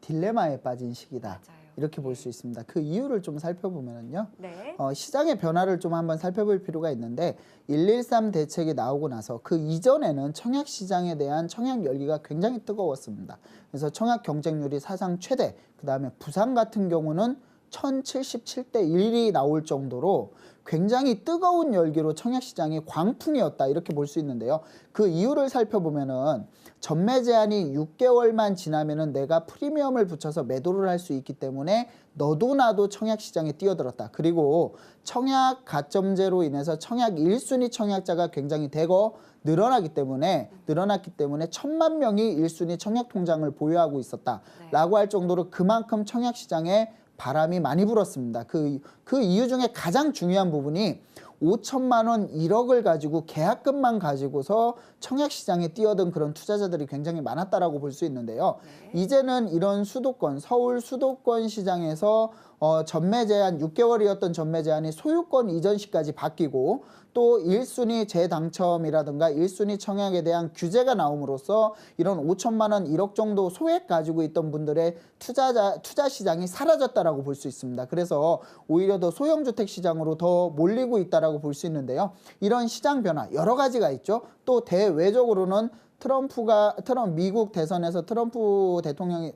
딜레마에 빠진 시기다. 맞아요. 이렇게 볼 수 있습니다. 그 이유를 좀 살펴보면요. 네. 시장의 변화를 좀 한번 살펴볼 필요가 있는데 113 대책이 나오고 나서 그 이전에는 청약 시장에 대한 청약 열기가 굉장히 뜨거웠습니다. 그래서 청약 경쟁률이 사상 최대, 그다음에 부산 같은 경우는 1077대 1이 나올 정도로 굉장히 뜨거운 열기로 청약시장이 광풍이었다 이렇게 볼 수 있는데요. 그 이유를 살펴보면은 전매 제한이 6개월만 지나면은 내가 프리미엄을 붙여서 매도를 할 수 있기 때문에 너도 나도 청약시장에 뛰어들었다. 그리고 청약 가점제로 인해서 청약 1순위 청약자가 굉장히 대거 늘어났기 때문에 1,000만 명이 1순위 청약 통장을 보유하고 있었다라고 할 정도로 그만큼 청약시장에 바람이 많이 불었습니다. 그 이유 중에 가장 중요한 부분이 5천만 원, 1억을 가지고 계약금만 가지고서 청약시장에 뛰어든 그런 투자자들이 굉장히 많았다라고 볼 수 있는데요. 이제는 이런 수도권, 서울 수도권 시장에서 전매 제한 6개월이었던 전매 제한이 소유권 이전 시까지 바뀌고 또 1순위 재당첨이라든가 1순위 청약에 대한 규제가 나옴으로써 이런 5천만 원, 1억 정도 소액 가지고 있던 분들의 투자 시장이 사라졌다라고 볼 수 있습니다. 그래서 오히려 더 소형주택 시장으로 더 몰리고 있다라고 볼 수 있는데요. 이런 시장 변화 여러 가지가 있죠. 또 대외적으로는 미국 대선에서 트럼프 대통령이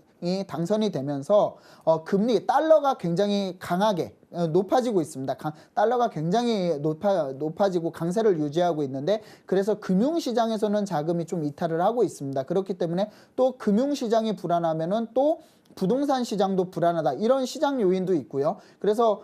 당선이 되면서 금리 달러가 굉장히 강하게 높아지고 있습니다. 달러가 굉장히 높아지고 강세를 유지하고 있는데 그래서 금융시장에서는 자금이 좀 이탈을 하고 있습니다. 그렇기 때문에 또 금융시장이 불안하면은 또 부동산 시장도 불안하다. 이런 시장 요인도 있고요. 그래서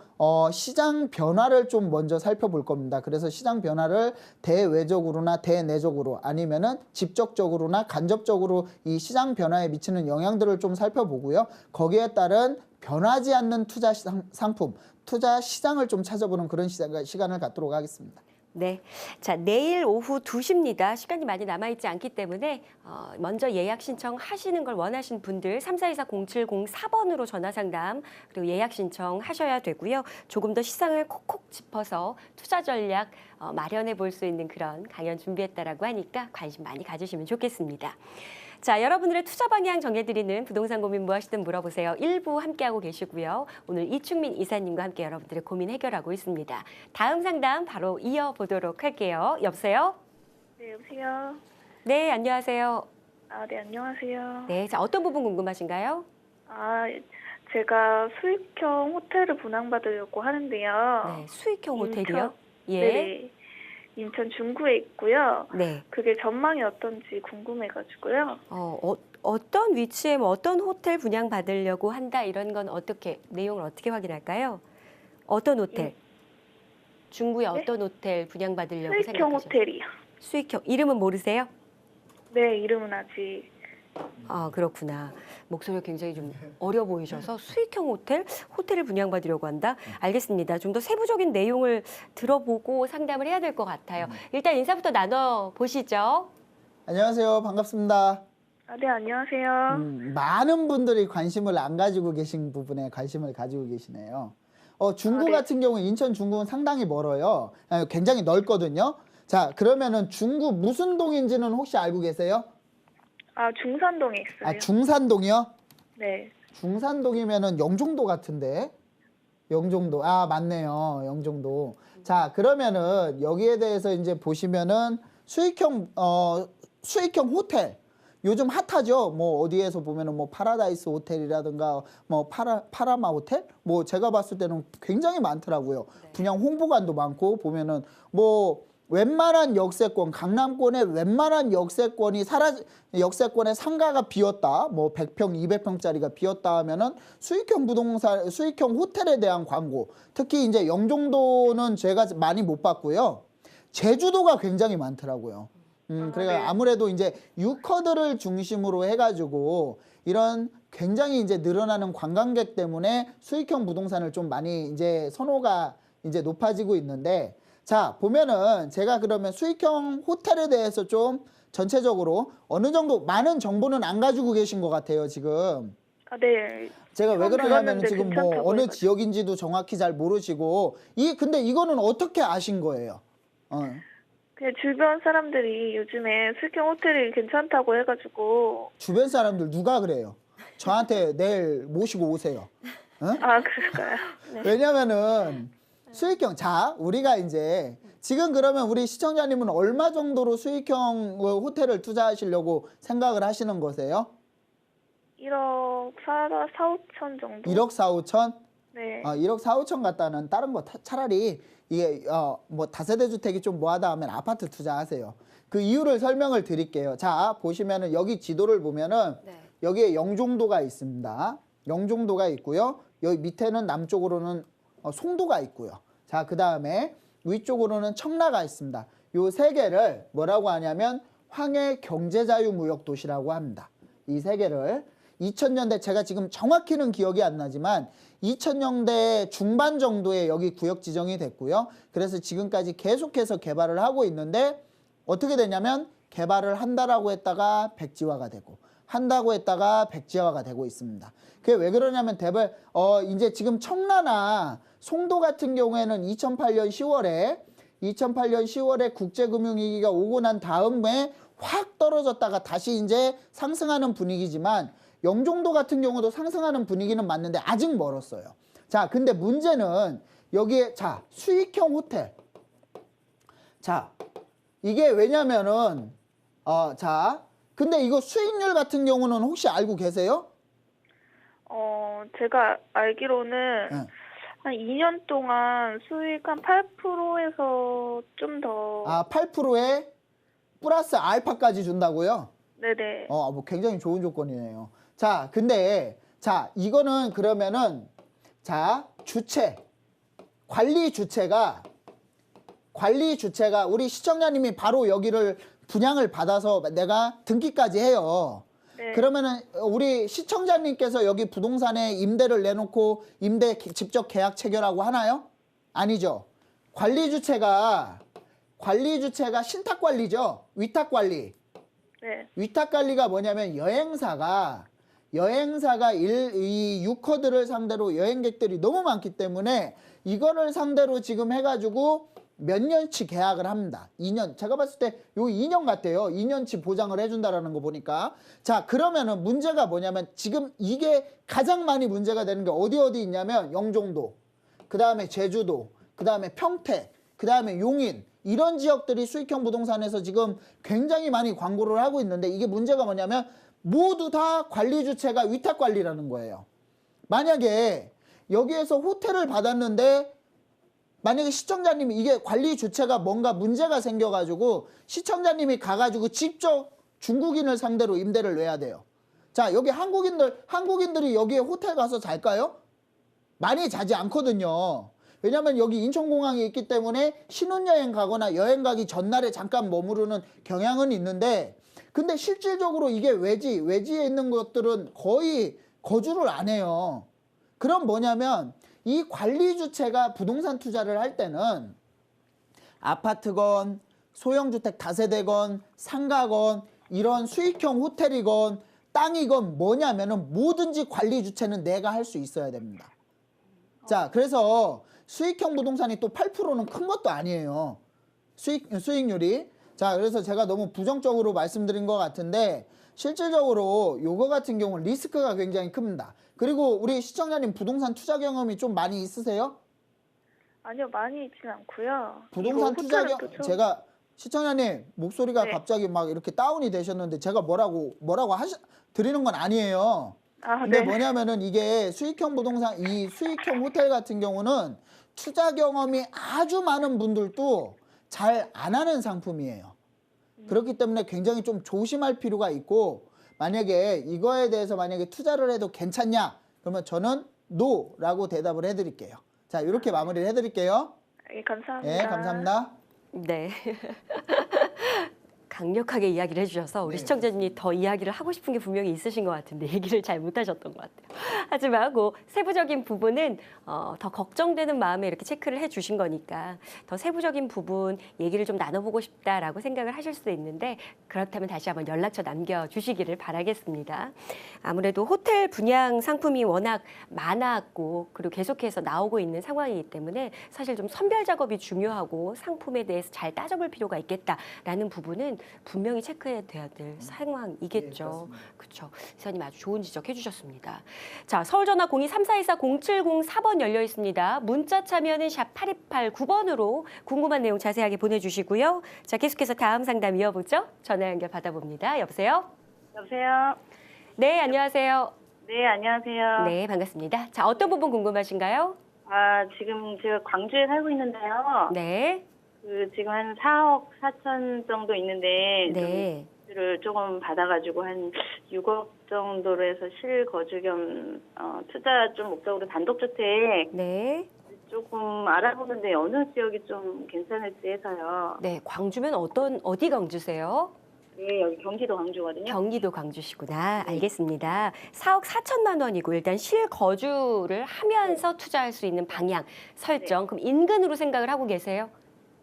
시장 변화를 좀 먼저 살펴볼 겁니다. 그래서 시장 변화를 대외적으로나 대내적으로 아니면은 직접적으로나 간접적으로 이 시장 변화에 미치는 영향들을 좀 살펴보고요. 거기에 따른 변하지 않는 투자 상품, 투자 시장을 좀 찾아보는 그런 시간을 갖도록 하겠습니다. 네. 자, 내일 오후 2시입니다. 시간이 많이 남아있지 않기 때문에 먼저 예약 신청하시는 걸 원하신 분들 3424-0704번으로 전화 상담 그리고 예약 신청하셔야 되고요. 조금 더 시장을 콕콕 짚어서 투자 전략 마련해 볼 수 있는 그런 강연 준비했다라고 하니까 관심 많이 가지시면 좋겠습니다. 자, 여러분들의 투자 방향 정해드리는 부동산 고민 무엇이든 물어보세요. 1부 함께하고 계시고요. 오늘 이충민 이사님과 함께 여러분들의 고민 해결하고 있습니다. 다음 상담 바로 이어보도록 할게요. 여보세요? 네, 여보세요? 네, 안녕하세요. 네, 안녕하세요. 네, 자, 어떤 부분 궁금하신가요? 제가 수익형 호텔을 분양받으려고 하는데요. 네, 수익형 인천- 호텔이요? 예. 네, 인천 중구에 있고요. 네. 그게 전망이 어떤지 궁금해가지고요. 어떤 위치에 뭐 어떤 호텔 분양 받으려고 한다 이런 건 어떻게 내용을 어떻게 확인할까요? 어떤 호텔? 중구에 네? 어떤 호텔 분양 받으려고 수익형 생각하셨어요? 호텔이요. 수익형 이름은 모르세요? 네, 이름은 아직. 아, 그렇구나. 목소리가 굉장히 좀 어려 보이셔서 수익형 호텔을 분양받으려고 한다? 알겠습니다. 좀 더 세부적인 내용을 들어보고 상담을 해야 될 것 같아요. 일단 인사부터 나눠보시죠. 안녕하세요. 반갑습니다. 네, 안녕하세요. 많은 분들이 관심을 안 가지고 계신 부분에 관심을 가지고 계시네요. 중구 네. 같은 경우 인천 중구는 상당히 멀어요. 굉장히 넓거든요. 자, 그러면은 중구 무슨 동인지는 혹시 알고 계세요? 중산동에 있어요. 중산동이요? 네. 중산동이면은 영종도 같은데. 영종도. 맞네요. 영종도. 자, 그러면은 여기에 대해서 이제 보시면은 수익형 호텔. 요즘 핫하죠. 뭐 어디에서 보면은 뭐 파라다이스 호텔이라든가 뭐 파라마 호텔? 뭐 제가 봤을 때는 굉장히 많더라고요. 분양 홍보관도 많고 보면은 뭐 웬만한 역세권, 강남권의 웬만한 역세권의 상가가 비었다. 뭐 100평, 200평짜리가 비었다 하면은 수익형 호텔에 대한 광고. 특히 이제 영종도는 제가 많이 못 봤고요. 제주도가 굉장히 많더라고요. 그러니까 네. 아무래도 이제 유커들을 중심으로 해가지고 이런 굉장히 이제 늘어나는 관광객 때문에 수익형 부동산을 좀 많이 이제 선호가 이제 높아지고 있는데, 자, 보면은 제가 그러면 수익형 호텔에 대해서 좀 전체적으로 어느 정도 많은 정보는 안 가지고 계신 것 같아요, 지금. 네. 제가 왜 처음 그러냐면 들었는데 지금 뭐 괜찮다고 어느 해가지고. 지역인지도 정확히 잘 모르시고, 근데 이거는 어떻게 아신 거예요? 그냥 주변 사람들이 요즘에 수익형 호텔이 괜찮다고 해가지고. 주변 사람들 누가 그래요? 저한테 내일 모시고 오세요. 그럴까요? 왜냐면은 수익형, 자, 우리가 이제 지금 그러면 우리 시청자님은 얼마 정도로 수익형 호텔을 투자하시려고 생각을 하시는 거세요? 1억 4, 5천 정도? 1억 4, 5천? 네. 1억 4, 5천 갖다는 다른 거 차라리 이게 뭐 다세대 주택이 좀 뭐하다 하면 아파트 투자하세요. 그 이유를 설명을 드릴게요. 자, 보시면은 여기 지도를 보면은 여기에 영종도가 있습니다. 영종도가 있고요. 여기 밑에는 남쪽으로는 송도가 있고요. 자, 그 다음에 위쪽으로는 청라가 있습니다. 요 세 개를 뭐라고 하냐면 황해 경제자유무역도시라고 합니다. 이 세 개를 2000년대 제가 지금 정확히는 기억이 안 나지만 2000년대 중반 정도에 여기 구역 지정이 됐고요. 그래서 지금까지 계속해서 개발을 하고 있는데 어떻게 되냐면 개발을 한다라고 했다가 백지화가 되고 한다고 했다가 백지화가 되고 있습니다. 그게 왜 그러냐면 이제 지금 청라나 송도 같은 경우에는 2008년 10월에 국제금융위기가 오고 난 다음에 확 떨어졌다가 다시 이제 상승하는 분위기지만 영종도 같은 경우도 상승하는 분위기는 맞는데 아직 멀었어요. 자, 근데 문제는 여기에 수익형 호텔. 자, 이게 왜냐면은 근데 이거 수익률 같은 경우는 혹시 알고 계세요? 제가 알기로는 한 2년 동안 수익 한 8%에서 좀 더. 8%에 플러스 알파까지 준다고요? 네네. 뭐 굉장히 좋은 조건이네요. 자, 근데 이거는 그러면은 관리 주체가 우리 시청자님이 바로 여기를 분양을 받아서 내가 등기까지 해요. 네. 그러면은 우리 시청자님께서 여기 부동산에 임대를 내놓고 임대 직접 계약 체결하고 하나요? 아니죠. 관리 주체가 신탁 관리죠. 위탁 관리. 네. 위탁 관리가 뭐냐면 여행사가 이 유커들을 상대로 여행객들이 너무 많기 때문에 이거를 상대로 지금 해가지고 몇 년치 계약을 합니다. 2년. 제가 봤을 때 요 2년 같아요. 2년치 보장을 해준다라는 거 보니까. 자, 그러면은 문제가 뭐냐면 지금 이게 가장 많이 문제가 되는 게 어디 있냐면 영종도, 그 다음에 제주도, 그 다음에 평택, 그다음에 용인 이런 지역들이 수익형 부동산에서 지금 굉장히 많이 광고를 하고 있는데 이게 문제가 뭐냐면 모두 다 관리 주체가 위탁 관리라는 거예요. 만약에 여기에서 호텔을 받았는데 만약에 시청자님이 이게 관리 주체가 뭔가 문제가 생겨가지고 시청자님이 가가지고 직접 중국인을 상대로 임대를 내야 돼요. 자, 여기 한국인들이 여기에 호텔 가서 잘까요? 많이 자지 않거든요. 왜냐하면 여기 인천공항에 있기 때문에 신혼여행 가거나 여행 가기 전날에 잠깐 머무르는 경향은 있는데 근데 실질적으로 이게 외지에 있는 것들은 거의 거주를 안 해요. 그럼 뭐냐면 이 관리 주체가 부동산 투자를 할 때는 아파트건 소형주택 다세대건 상가건 이런 수익형 호텔이건 땅이건 뭐냐면은 뭐든지 관리 주체는 내가 할 수 있어야 됩니다. 자, 그래서 수익형 부동산이 또 8%는 큰 것도 아니에요. 수익률이. 자, 그래서 제가 너무 부정적으로 말씀드린 것 같은데 실질적으로 요거 같은 경우는 리스크가 굉장히 큽니다. 그리고 우리 시청자님 부동산 투자 경험이 좀 많이 있으세요? 아니요, 많이 있진 않고요. 부동산 이거 투자 호텔은 경험, 또 좀- 제가 시청자님 목소리가 네. 갑자기 막 이렇게 다운이 되셨는데 제가 뭐라고 드리는 건 아니에요. 아, 근데 네. 뭐냐면은 이게 수익형 부동산, 이 수익형 호텔 같은 경우는 투자 경험이 아주 많은 분들도 잘 안 하는 상품이에요. 그렇기 때문에 굉장히 좀 조심할 필요가 있고 만약에 이거에 대해서 만약에 투자를 해도 괜찮냐? 그러면 저는 NO라고 대답을 해드릴게요. 자, 이렇게 마무리를 해드릴게요. 예, 감사합니다. 네, 감사합니다. 네. 강력하게 이야기를 해주셔서 우리 네. 시청자님이 더 이야기를 하고 싶은 게 분명히 있으신 것 같은데 얘기를 잘 못하셨던 것 같아요. 하지만 그 세부적인 부분은 더 걱정되는 마음에 이렇게 체크를 해주신 거니까 더 세부적인 부분 얘기를 좀 나눠보고 싶다라고 생각을 하실 수도 있는데 그렇다면 다시 한번 연락처 남겨주시기를 바라겠습니다. 아무래도 호텔 분양 상품이 워낙 많았고 그리고 계속해서 나오고 있는 상황이기 때문에 사실 좀 선별 작업이 중요하고 상품에 대해서 잘 따져볼 필요가 있겠다라는 부분은 분명히 체크해야 돼야 될 상황이겠죠. 그렇죠. 이사님 아주 좋은 지적해 주셨습니다. 자, 서울전화 02-3424-0704번 열려 있습니다. 문자 참여는 샵 8289번으로 궁금한 내용 자세하게 보내주시고요. 자, 계속해서 다음 상담 이어보죠. 전화 연결 받아봅니다. 여보세요? 여보세요? 네, 안녕하세요. 네, 안녕하세요. 네, 반갑습니다. 자, 어떤 부분 궁금하신가요? 아, 지금 제가 광주에 살고 있는데요. 네, 지금 한 4억 4천 정도 있는데 네. 를 조금 받아가지고 한 6억 정도로 해서 실거주 겸 투자 좀 목적으로 단독주택 네. 조금 알아보는데 어느 지역이 좀 괜찮을지 해서요. 네, 광주면 어디 광주세요? 네, 여기 경기도 광주거든요. 경기도 광주시구나. 알겠습니다. 4억 4천만 원이고 일단 실거주를 하면서 투자할 수 있는 방향 설정. 그럼 인근으로 생각을 하고 계세요?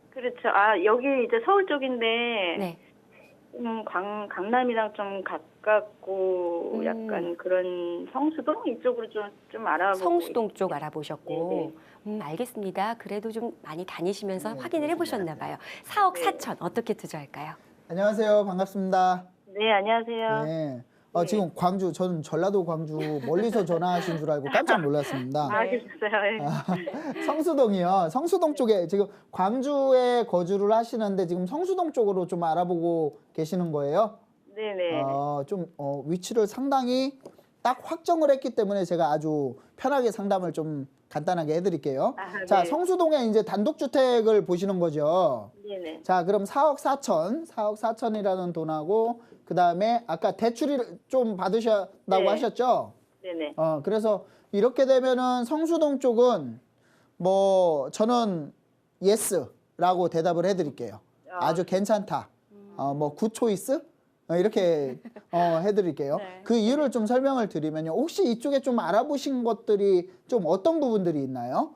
그렇죠. 아, 여기 이제 서울 쪽인데 네. 강남이랑 좀 가깝고 약간 그런 성수동 이쪽으로 좀 알아보고 성수동 쪽 있어요. 알아보셨고. 알겠습니다. 그래도 좀 많이 다니시면서 네, 확인을 해보셨나 봐요. 4억 4천 어떻게 투자할까요? 안녕하세요. 반갑습니다. 네, 안녕하세요. 네. 지금 광주, 저는 전라도 광주 멀리서 전화하신 줄 알고 깜짝 놀랐습니다. 아, 그랬어요. 네. 성수동이요. 성수동 쪽에 지금 광주에 거주를 하시는데 지금 성수동 쪽으로 좀 알아보고 계시는 거예요? 네네. 위치를 상당히 딱 확정을 했기 때문에 제가 아주 편하게 상담을 좀 간단하게 해드릴게요. 아, 자, 네. 성수동에 이제 단독주택을 보시는 거죠. 네네. 자, 그럼 4억 4천이라는 돈하고 그 다음에 아까 대출을 좀 받으셨다고 네. 하셨죠? 네네. 그래서 이렇게 되면은 성수동 쪽은 뭐 저는 예스라고 대답을 해드릴게요. 아주 괜찮다. 뭐 굿초이스? 이렇게 해드릴게요. 네. 그 이유를 좀 설명을 드리면요. 혹시 이쪽에 좀 알아보신 것들이 좀 어떤 부분들이 있나요?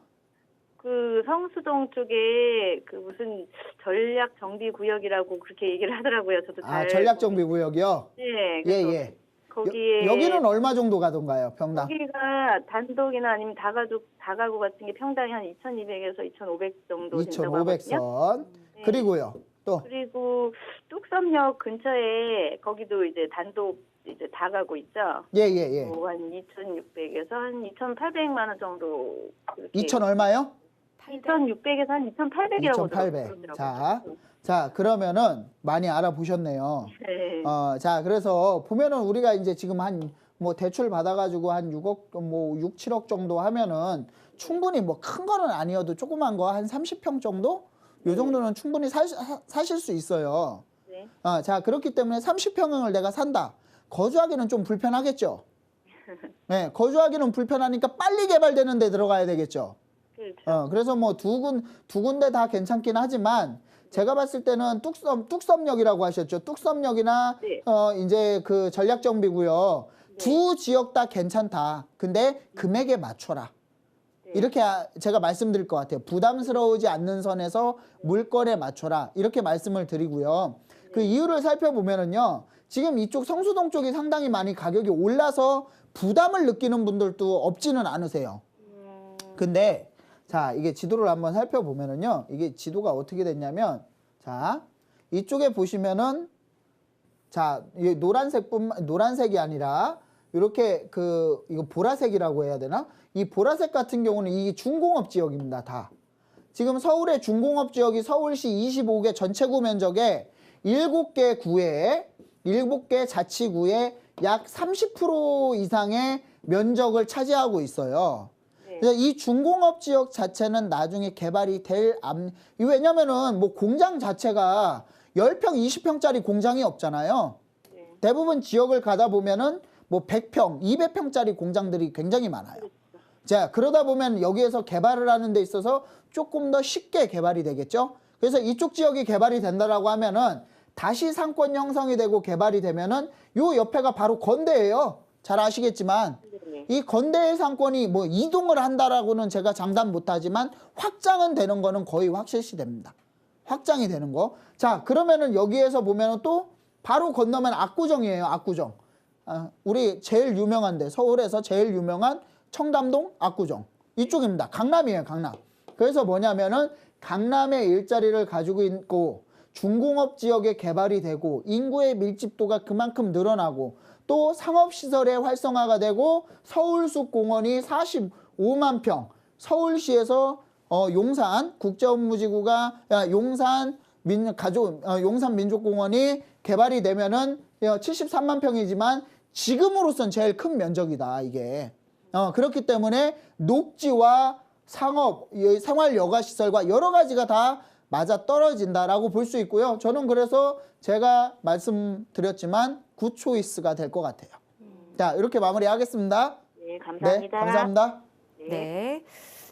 그 성수동 쪽에 그 무슨 전략 정비 구역이라고 그렇게 얘기를 하더라고요. 저도 잘 전략정비구역이요? 네. 예, 그래서 예. 거기에 여기는 얼마 정도 가던가요, 평당? 거기가 단독이나 아니면 다가구 같은 게 평당이 한 2,200에서 2,500 정도 된다고 하거든요. 2,500선. 네. 그리고요, 또. 그리고 뚝섬역 근처에 거기도 이제 단독 이제 다가구 있죠. 예, 예, 예. 한 2,600에서 한 2,800만 원 정도. 그렇게. 2천 얼마요? 2,600에서 한 2,800이라고 2,800. 자, 그러면은 많이 알아보셨네요. 네. 자, 그래서 보면은 우리가 이제 지금 한 뭐 대출 받아가지고 한 6억, 뭐 6, 7억 정도 하면은 충분히 뭐 큰 거는 아니어도 조그만 거 한 30평 정도? 요 정도는 충분히 사실 수 있어요. 네. 자, 그렇기 때문에 30평을 내가 산다. 거주하기는 좀 불편하겠죠. 네, 거주하기는 불편하니까 빨리 개발되는 데 들어가야 되겠죠. 그렇죠. 그래서 뭐 두 군데 다 괜찮긴 하지만 제가 봤을 때는 뚝섬역이라고 하셨죠. 뚝섬역이나 네. 이제 그 전략정비고요. 네. 두 지역 다 괜찮다. 근데 금액에 맞춰라. 네. 이렇게 제가 말씀드릴 것 같아요. 부담스러우지 않는 선에서 물건에 맞춰라. 이렇게 말씀을 드리고요. 그 이유를 살펴보면은요. 지금 이쪽 성수동 쪽이 상당히 많이 가격이 올라서 부담을 느끼는 분들도 없지는 않으세요. 근데 자, 이게 지도를 한번 살펴보면은요. 이게 지도가 어떻게 됐냐면 자, 이쪽에 보시면은 자, 이 노란색이 아니라 이렇게 이거 보라색이라고 해야 되나? 이 보라색 같은 경우는 이 중공업 지역입니다. 다. 지금 서울의 중공업 지역이 서울시 25개 전체 구 면적의 7개 구에 7개 자치구에 약 30% 이상의 면적을 차지하고 있어요. 그래서 이 중공업 지역 자체는 나중에 개발이 왜냐면은 뭐 공장 자체가 10평, 20평짜리 공장이 없잖아요. 대부분 지역을 가다 보면은 뭐 100평, 200평짜리 공장들이 굉장히 많아요. 자, 그러다 보면 여기에서 개발을 하는 데 있어서 조금 더 쉽게 개발이 되겠죠. 그래서 이쪽 지역이 개발이 된다라고 하면은 다시 상권 형성이 되고 개발이 되면은 요 옆에가 바로 건대예요. 잘 아시겠지만 이 건대의 상권이 뭐 이동을 한다라고는 제가 장담 못하지만 확장은 되는 거는 거의 확실시됩니다. 확장이 되는 거. 자, 그러면은 여기에서 보면은 또 바로 건너면 압구정이에요. 압구정. 우리 제일 유명한데 서울에서 제일 유명한 청담동 압구정 이쪽입니다. 강남이에요. 강남. 그래서 뭐냐면은 강남의 일자리를 가지고 있고 중공업 지역에 개발이 되고 인구의 밀집도가 그만큼 늘어나고 또 상업시설의 활성화가 되고 서울숲공원이 45만 평, 서울시에서 용산 국제업무지구가 용산 민족공원이 개발이 되면은 73만 평이지만 지금으로선 제일 큰 면적이다 이게. 그렇기 때문에 녹지와 상업, 생활 여가시설과 여러 가지가 다 맞아 떨어진다라고 볼 수 있고요. 저는 그래서 제가 말씀드렸지만 굿 초이스가 될 것 같아요. 자, 이렇게 마무리하겠습니다. 네, 감사합니다. 네, 감사합니다. 네.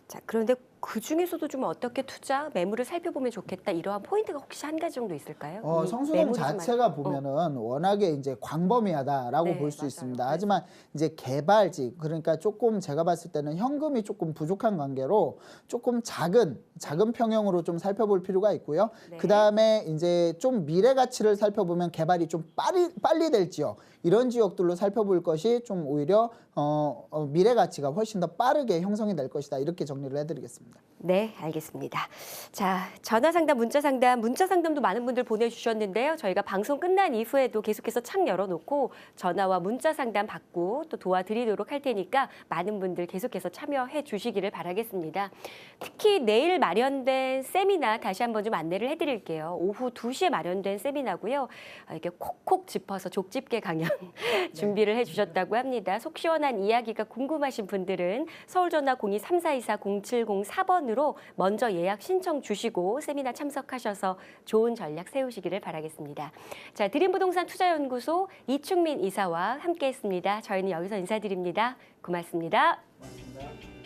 자, 그런데 그 중에서도 좀 어떻게 투자, 매물을 살펴보면 좋겠다 이러한 포인트가 혹시 한 가지 정도 있을까요? 성수동 매물이 좀 자체가 보면은 워낙에 이제 광범위하다라고 네, 볼 수 맞아요. 있습니다. 하지만 이제 개발지 그러니까 조금 제가 봤을 때는 현금이 조금 부족한 관계로 조금 작은 평형으로 좀 살펴볼 필요가 있고요. 네. 그 다음에 이제 좀 미래 가치를 살펴보면 개발이 좀 빨리 될 지역 이런 지역들로 살펴볼 것이 좀 오히려 미래 가치가 훨씬 더 빠르게 형성이 될 것이다 이렇게 정리를 해드리겠습니다. 네, 알겠습니다. 자, 전화 상담, 문자 상담도 많은 분들 보내주셨는데요. 저희가 방송 끝난 이후에도 계속해서 창 열어놓고 전화와 문자 상담 받고 또 도와드리도록 할 테니까 많은 분들 계속해서 참여해 주시기를 바라겠습니다. 특히 내일 마련된 세미나 다시 한번 좀 안내를 해드릴게요. 오후 2시에 마련된 세미나고요. 이렇게 콕콕 짚어서 족집게 강연 준비를 해주셨다고 합니다. 속 시원한 이야기가 궁금하신 분들은 서울전화 02-3424번으로 먼저 예약 신청 주시고 세미나 참석하셔서 좋은 전략 세우시기를 바라겠습니다. 자, 드림부동산 투자연구소 이충민 이사와 함께했습니다. 저희는 여기서 인사드립니다. 고맙습니다. 고맙습니다.